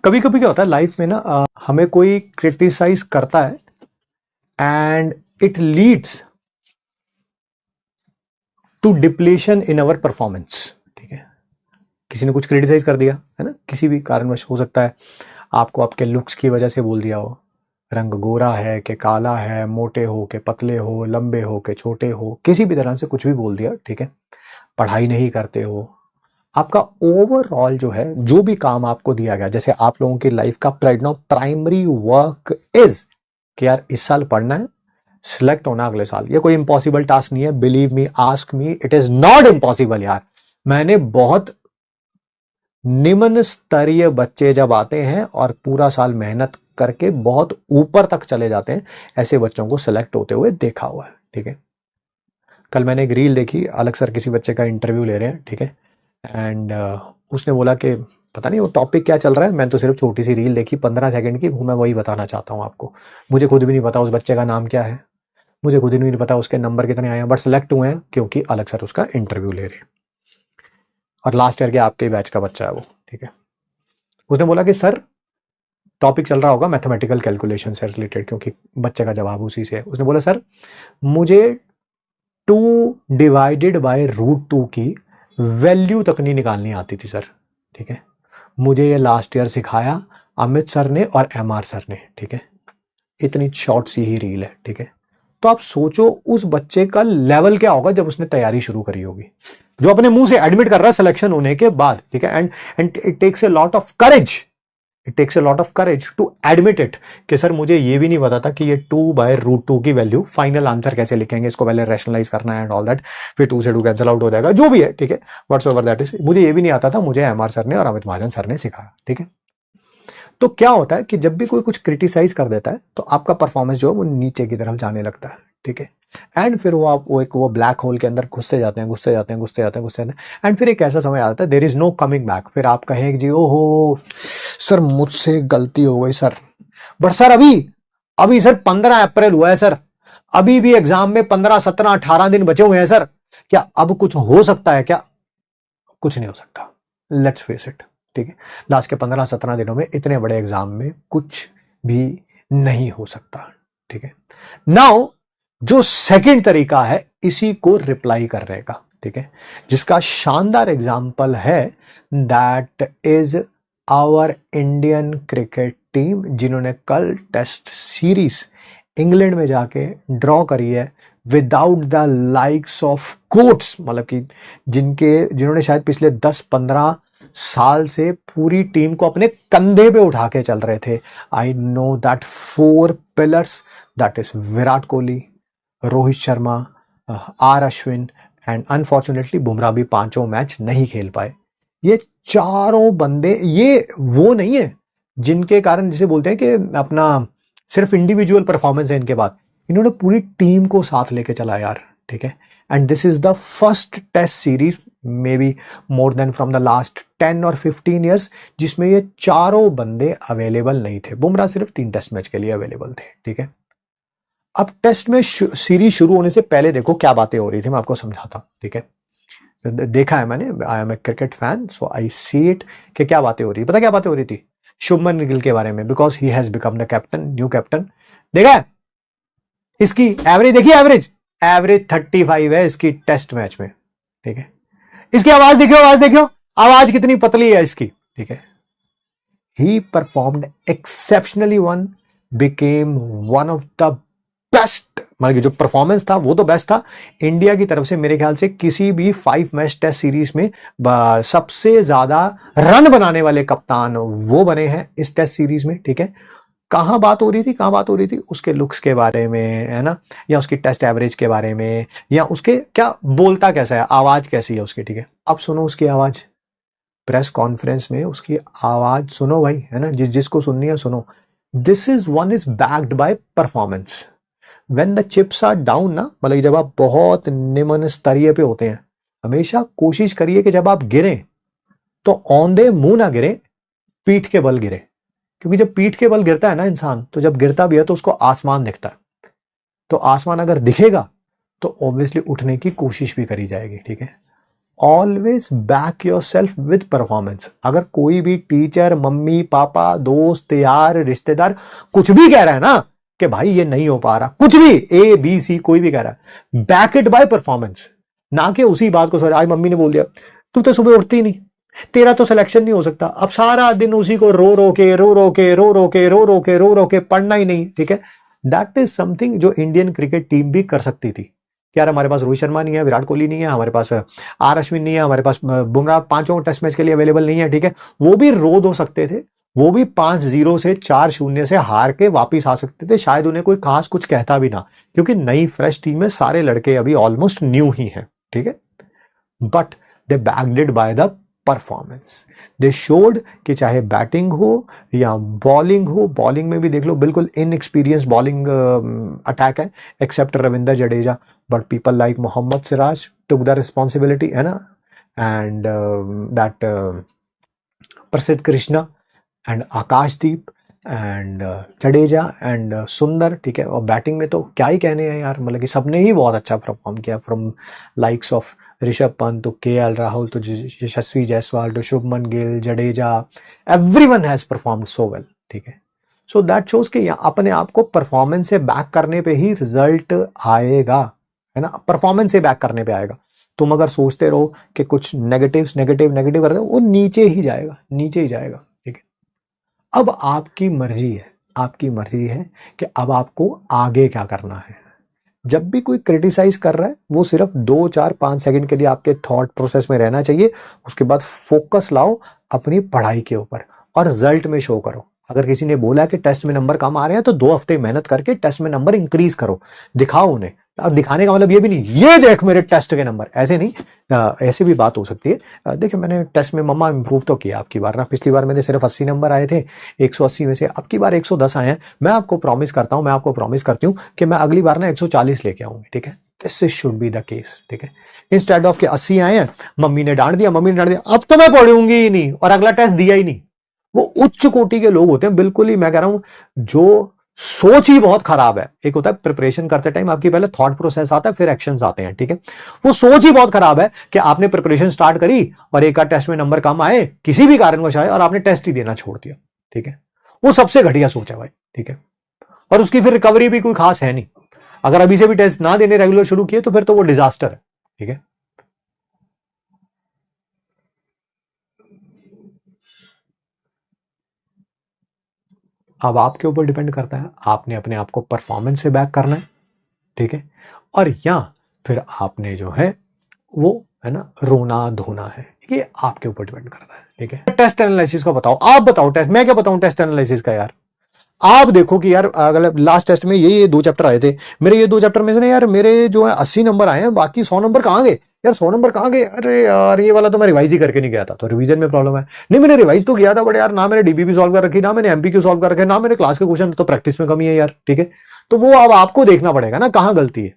कभी कभी क्या होता है लाइफ में ना, हमें कोई क्रिटिसाइज करता है and it leads to depletion in our performance. ठीक है, किसी ने कुछ क्रिटिसाइज कर दिया है ना, किसी भी कारणवश हो सकता है आपको आपके लुक्स की वजह से बोल दिया हो, रंग गोरा है कि काला है, मोटे हो के पतले हो, लंबे हो के छोटे हो, किसी भी तरह से कुछ भी बोल दिया। ठीक है, पढ़ाई नहीं करते हो, आपका ओवरऑल जो है, जो भी काम आपको दिया गया, जैसे आप लोगों की लाइफ का प्राइमरी वर्क इज कि यार इस साल पढ़ना है, सिलेक्ट होना अगले साल। ये कोई इंपॉसिबल टास्क नहीं है, believe me, ask me, it is not impossible यार। मैंने बहुत निम्न स्तरीय बच्चे जब आते हैं और पूरा साल मेहनत करके बहुत ऊपर तक चले जाते हैं, ऐसे बच्चों को सिलेक्ट होते हुए देखा हुआ है। ठीक है, कल मैंने एक रील देखी, अलग सर किसी बच्चे का इंटरव्यू ले रहे हैं। ठीक है, एंड उसने बोला कि पता नहीं वो टॉपिक क्या चल रहा है, मैं तो सिर्फ छोटी सी रील देखी 15 सेकंड की, मैं वही बताना चाहता हूँ आपको। मुझे खुद भी नहीं पता उस बच्चे का नाम क्या है, मुझे खुद ही नहीं पता उसके नंबर कितने आए हैं, बट सिलेक्ट हुए हैं क्योंकि अलग सर उसका इंटरव्यू ले रहे हैं और लास्ट ईयर के आपके बैच का बच्चा है वो। ठीक है, उसने बोला कि सर टॉपिक चल रहा होगा मैथमेटिकल कैलकुलेशन से रिलेटेड, क्योंकि बच्चे का जवाब उसी से है। उसने बोला सर मुझे 2 डिवाइडेड बाय √2 की वैल्यू तक नहीं निकालनी आती थी सर। ठीक है, मुझे ये लास्ट ईयर सिखाया अमित सर ने और MR सर ने। ठीक है, इतनी शॉर्ट सी ही रील है। ठीक है, तो आप सोचो उस बच्चे का लेवल क्या होगा जब उसने तैयारी शुरू करी होगी, जो अपने मुंह से एडमिट कर रहा है सिलेक्शन होने के बाद। ठीक है, and it takes a lot of courage, it takes a lot of courage to admit it कि सर मुझे ये भी नहीं पता था कि ये 2/√2 की वैल्यू फाइनल आंसर कैसे लिखेंगे, इसको पहले रैशनलाइज करना है एंड ऑल दैट, फिर 2 से 2 कैंसिल आउट हो जाएगा, जो भी है। ठीक है, व्हाट्सएवर दैट इज, मुझे ये भी नहीं आता था, मुझे MR सर ने और अमित महाजन सर ने सिखाया। ठीक है, तो क्या होता है कि जब भी कोई कुछ क्रिटिसाइज कर देता है तो आपका परफॉर्मेंस जो है वो नीचे की तरफ जाने लगता है। ठीक है, एंड फिर वो ब्लैक होल के अंदर घुसते जाते हैं एंड फिर एक ऐसा समय आता है there is no coming back. फिर आप कहें जी ओहो सर मुझसे गलती हो गई सर, बट सर अभी सर 15 अप्रैल हुआ है सर, अभी भी एग्जाम में 15, 17, 18 दिन बचे हुए हैं सर, क्या अब कुछ हो सकता है क्या? कुछ नहीं हो सकता, लेट्स फेस इट। ठीक है, लास्ट के 15-17 दिनों में इतने बड़े एग्जाम में कुछ भी नहीं हो सकता। ठीक है, नाउ जो सेकंड तरीका है इसी को रिप्लाई करने का, ठीक है, जिसका शानदार एग्जाम्पल है, that is our Indian cricket team, जिन्होंने कल टेस्ट सीरीज इंग्लैंड में जाके ड्रॉ करी है without the likes of quotes, मतलब कि जिन्होंने शायद पिछले 10-15 साल से पूरी टीम को अपने कंधे पे उठा के चल रहे थे। I know that 4 pillars, that is Virat Kohli, Rohit Sharma, R Ashwin and unfortunately Bumrah भी 5 मैच नहीं खेल पाए। ये चारों बंदे, ये वो नहीं है जिनके कारण जिसे बोलते हैं कि अपना सिर्फ इंडिविजुअल परफॉर्मेंस है इनके बाद, इन्होंने पूरी टीम को साथ लेके चला यार। ठीक है, and this is the first test series may be more than from the last 10 और 15 ईयर्स जिसमें ये चारों बंदे अवेलेबल नहीं थे। बुमराह सिर्फ 3 टेस्ट मैच के लिए अवेलेबल थे। ठीक है, अब टेस्ट में सीरीज शुरू होने से पहले देखो क्या बातें हो रही थी, मैं आपको समझाता हूं। ठीक है, देखा है मैंने, I am a cricket fan so I see it कि क्या बातें हो रही, पता क्या बातें हो रही थी? शुभमन गिल के बारे में, because he has become the captain, new captain. देखा है इसकी एवरेज, देखिए एवरेज 35 है इसकी टेस्ट मैच में। ठीक है, इसकी आवाज देखियो आवाज कितनी पतली है इसकी। ठीक है, ही performed exceptionally became one of the best, मतलब जो परफॉर्मेंस था वो तो बेस्ट था इंडिया की तरफ से। मेरे ख्याल से किसी भी 5 मैच टेस्ट सीरीज में सबसे ज्यादा रन बनाने वाले कप्तान वो बने हैं इस टेस्ट सीरीज में। ठीक है, कहां बात हो रही थी? उसके लुक्स के बारे में, है ना, या उसकी टेस्ट एवरेज के बारे में, या उसके क्या बोलता कैसा है, आवाज कैसी है उसकी। ठीक है, अब सुनो उसकी आवाज, प्रेस कॉन्फ्रेंस में उसकी आवाज सुनो भाई, है ना, जिसको सुननी है सुनो। This is backed by performance. When the chips are down ना, मतलब जब आप बहुत निम्न स्तरीय पे होते हैं, हमेशा कोशिश करिए कि जब आप गिरे तो औंधे मुंह ना गिरे, पीठ के बल गिरे, क्योंकि जब पीठ के बल गिरता है ना इंसान, तो जब गिरता भी है तो उसको आसमान दिखता है, तो आसमान अगर दिखेगा तो ऑब्वियसली उठने की कोशिश भी करी जाएगी। ठीक है, always back your self with performance. अगर कोई भी टीचर, मम्मी पापा, दोस्त, यार, रिश्तेदार कुछ भी कह रहा है ना कि भाई ये नहीं हो पा रहा, कुछ भी ABC कोई भी कह रहा है, बैक इट बाय परफॉर्मेंस। ना कि उसी बात को सर आज मम्मी ने बोल दिया तू तो सुबह उठती ही नहीं, तेरा तो सिलेक्शन नहीं हो सकता, अब सारा दिन उसी को रो रो के रो रो के रो रो के रो रो के रो रो के पढ़ना ही नहीं, ठीक है। दैट इज समथिंग जो इंडियन क्रिकेट टीम भी कर सकती थी। यार हमारे पास रोहित शर्मा नहीं है, विराट कोहली नहीं है, हमारे पास आर अश्विन नहीं है, हमारे पास बुमराह 5 टेस्ट मैच के लिए अवेलेबल नहीं है, ठीक है। वो भी रो दो सकते थे, वो भी 5-0 से 4-0 से हार के वापिस आ सकते थे, शायद उन्हें कोई खास कुछ कहता भी ना, क्योंकि नई फ्रेश टीम में सारे लड़के अभी ऑलमोस्ट न्यू ही हैं, ठीक है। But they backed it by the performance. They showed कि चाहे बैटिंग हो या बॉलिंग हो, बॉलिंग में भी देख लो बिल्कुल इनएक्सपीरियंस बॉलिंग अटैक है except Ravindra Jadeja, but people like Mohammed Siraj took the responsibility, है ना, and that Prasidh Krishna and Akashdeep and Jadeja and Sundar, ठीक है। और बैटिंग में तो क्या ही कहने हैं यार, मतलब कि सबने ही बहुत अच्छा परफॉर्म किया, from likes of Rishabh Pant तो KL राहुल तो यशस्वी जायसवाल तो Shubman Gill, Jadeja, everyone has performed so well, ठीक है। सो दैट शोज कि अपने आप को परफॉर्मेंस से बैक करने पे ही रिजल्ट आएगा, है ना, परफॉर्मेंस से बैक करने पे आएगा। तुम अगर सोचते रहो कि कुछ नेगेटिव करते हो, वो नीचे ही जाएगा, नीचे ही जाएगा, ठीक है। अब आपकी मर्जी है, आपकी मर्जी है कि अब आपको आगे क्या करना है। जब भी कोई क्रिटिसाइज कर रहा है वो सिर्फ 2, 4, 5 सेकंड के लिए आपके थॉट प्रोसेस में रहना चाहिए, उसके बाद फोकस लाओ अपनी पढ़ाई के ऊपर और रिजल्ट में शो करो। अगर किसी ने बोला कि टेस्ट में नंबर कम आ रहे हैं तो 2 हफ्ते मेहनत करके टेस्ट में नंबर इंक्रीज करो, दिखाओ उन्हें। अब दिखाने का मतलब ये भी नहीं ये देख मेरे टेस्ट के नंबर, ऐसे नहीं, ऐसे भी बात हो सकती है। देखिए मैंने टेस्ट में मम्मा इंप्रूव तो किया आपकी बार ना, पिछली बार मेरे सिर्फ 80 नंबर आए थे 180 में से, अब की बार 110 आए हैं। मैं आपको प्रॉमिस करता हूं, मैं आपको प्रॉमिस करती हूँ कि मैं अगली बार ना 140 लेके आऊंगी, ठीक है। This should be the case, ठीक है। इंस्टेड ऑफ के 80 आए हैं, मम्मी ने डांट दिया, अब तो मैं पढ़ूंगी ही नहीं और अगला टेस्ट दिया ही नहीं। वो उच्च कोटि के लोग होते हैं, बिल्कुल ही मैं कह रहा हूं जो सोच ही बहुत खराब है। एक होता है प्रिपरेशन करते टाइम आपकी पहले थॉट प्रोसेस आता है फिर एक्शंस आते हैं, ठीक है। वो सोच ही बहुत खराब है कि आपने प्रिपरेशन स्टार्ट करी और एक आध टेस्ट में नंबर कम आए किसी भी कारणवश आए और आपने टेस्ट ही देना छोड़ दिया, ठीक है। वो सबसे घटिया सोच है भाई, ठीक है। और उसकी फिर रिकवरी भी कोई खास है नहीं। अगर अभी से भी टेस्ट ना देने रेगुलर शुरू किए तो फिर तो वो डिजास्टर है, ठीक है। अब आपके ऊपर डिपेंड करता है, आपने अपने आप को परफॉर्मेंस से बैक करना है, ठीक है, और या फिर आपने जो है वो है ना रोना धोना है, ये आपके ऊपर डिपेंड करता है, ठीक है। टेस्ट एनालिसिस का बताओ, आप बताओ टेस्ट, मैं क्या बताऊं टेस्ट एनालिसिस का यार। आप देखो कि यार अगर लास्ट टेस्ट में ये 2 चैप्टर आए थे मेरे, ये 2 चैप्टर में से ना यार मेरे जो है 80 नंबर आए हैं, बाकी 100 नंबर कहाँ गए यार, 100 नंबर कहाँ गए, अरे यार ये वाला तो मैं रिवाइज ही करके नहीं गया था, तो रिवीजन में प्रॉब्लम है। नहीं मैंने रिवाइज तो किया था बट यार ना मैंने DBP सॉल्व कर रखी, ना मैंने MPQ सॉल्व कर रखे, ना मैंने क्लास के क्वेश्चन, तो प्रैक्टिस में कमी है यार, ठीक है। तो वो अब आपको देखना पड़ेगा ना कहाँ गलती है।